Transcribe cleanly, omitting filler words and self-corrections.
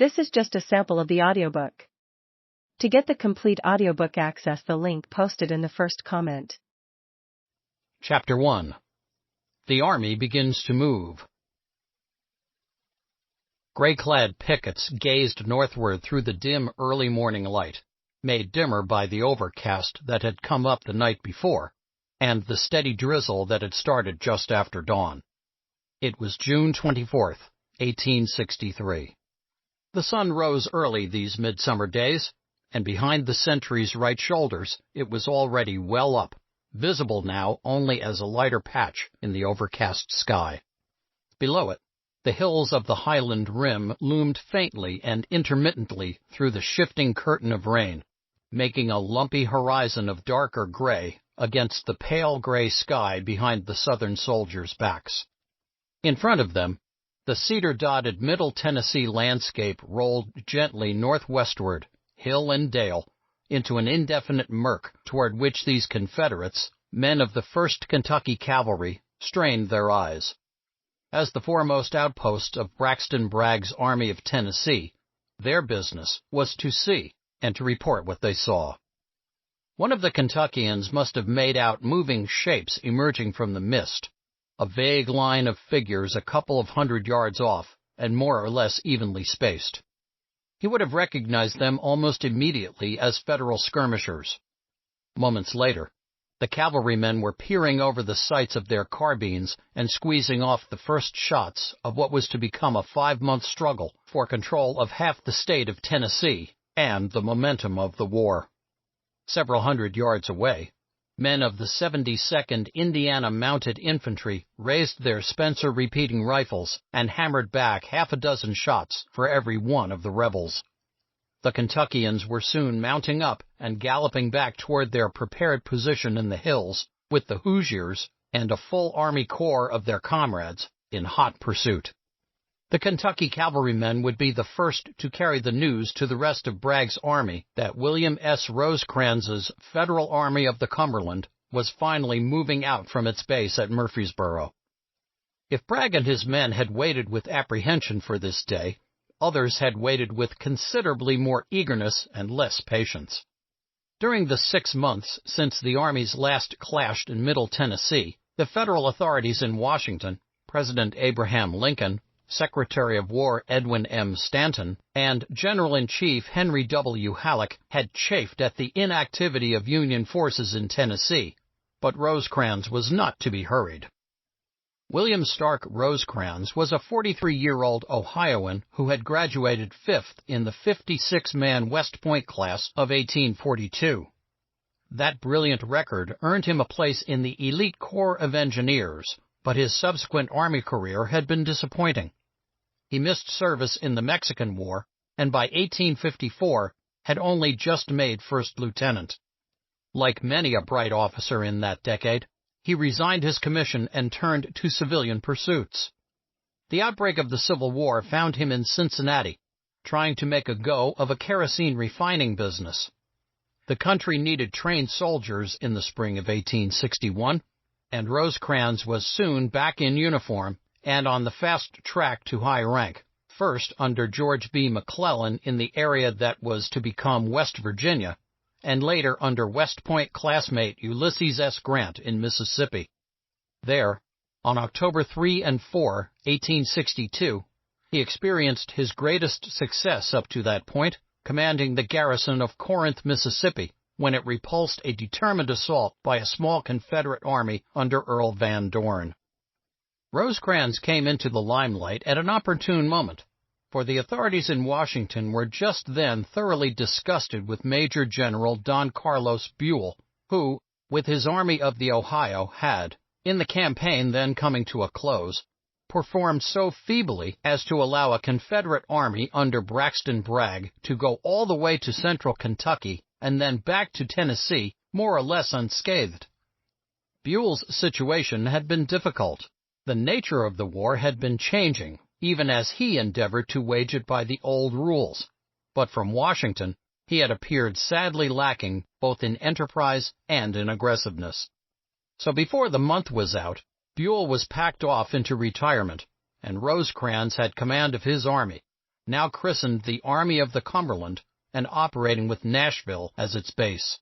This is just a sample of the audiobook. To get the complete audiobook, access the link posted in the first comment. Chapter 1. The Army begins to move. Gray-clad pickets gazed northward through the dim early morning light, made dimmer by the overcast that had come up the night before, and the steady drizzle that had started just after dawn. It was June 24th, 1863. The sun rose early these midsummer days, and behind the sentry's right shoulders it was already well up, visible now only as a lighter patch in the overcast sky. Below it, the hills of the highland rim loomed faintly and intermittently through the shifting curtain of rain, making a lumpy horizon of darker gray against the pale gray sky behind the Southern soldiers' backs. In front of them, the cedar-dotted Middle Tennessee landscape rolled gently northwestward, hill and dale, into an indefinite murk toward which these Confederates, men of the 1st Kentucky Cavalry, strained their eyes. As the foremost outpost of Braxton Bragg's Army of Tennessee, their business was to see and to report what they saw. One of the Kentuckians must have made out moving shapes emerging from the mist, a vague line of figures a couple of 100 yards off and more or less evenly spaced. He would have recognized them almost immediately as Federal skirmishers. Moments later, the cavalrymen were peering over the sights of their carbines and squeezing off the first shots of what was to become a 5-month struggle for control of half the state of Tennessee and the momentum of the war. Several 100 yards away, men of the 72nd Indiana Mounted Infantry raised their Spencer repeating rifles and hammered back half a dozen shots for every one of the rebels. The Kentuckians were soon mounting up and galloping back toward their prepared position in the hills, with the Hoosiers and a full Army corps of their comrades in hot pursuit. The Kentucky cavalrymen would be the first to carry the news to the rest of Bragg's army that William S. Rosecrans's Federal Army of the Cumberland was finally moving out from its base at Murfreesboro. If Bragg and his men had waited with apprehension for this day, others had waited with considerably more eagerness and less patience. During the 6 months since the armies last clashed in Middle Tennessee, the Federal authorities in Washington, President Abraham Lincoln, Secretary of War Edwin M. Stanton, and General-in-Chief Henry W. Halleck had chafed at the inactivity of Union forces in Tennessee, but Rosecrans was not to be hurried. William Stark Rosecrans was a 43-year-old Ohioan who had graduated 5th in the 56-man West Point class of 1842. That brilliant record earned him a place in the elite Corps of Engineers, but his subsequent Army career had been disappointing. He missed service in the Mexican War, and by 1854 had only just made first lieutenant. Like many a bright officer in that decade, he resigned his commission and turned to civilian pursuits. The outbreak of the Civil War found him in Cincinnati, trying to make a go of a kerosene refining business. The country needed trained soldiers in the spring of 1861, and Rosecrans was soon back in uniform and on the fast track to high rank, first under George B. McClellan in the area that was to become West Virginia, and later under West Point classmate Ulysses S. Grant in Mississippi. There, on October 3 and 4, 1862, he experienced his greatest success up to that point, commanding the garrison of Corinth, Mississippi, when it repulsed a determined assault by a small Confederate army under Earl Van Dorn. Rosecrans came into the limelight at an opportune moment, for the authorities in Washington were just then thoroughly disgusted with Major General Don Carlos Buell, who, with his Army of the Ohio, had, in the campaign then coming to a close, performed so feebly as to allow a Confederate army under Braxton Bragg to go all the way to central Kentucky and then back to Tennessee more or less unscathed. Buell's situation had been difficult. The nature of the war had been changing, even as he endeavored to wage it by the old rules. But from Washington, he had appeared sadly lacking both in enterprise and in aggressiveness. So before the month was out, Buell was packed off into retirement, and Rosecrans had command of his army, now christened the Army of the Cumberland and operating with Nashville as its base.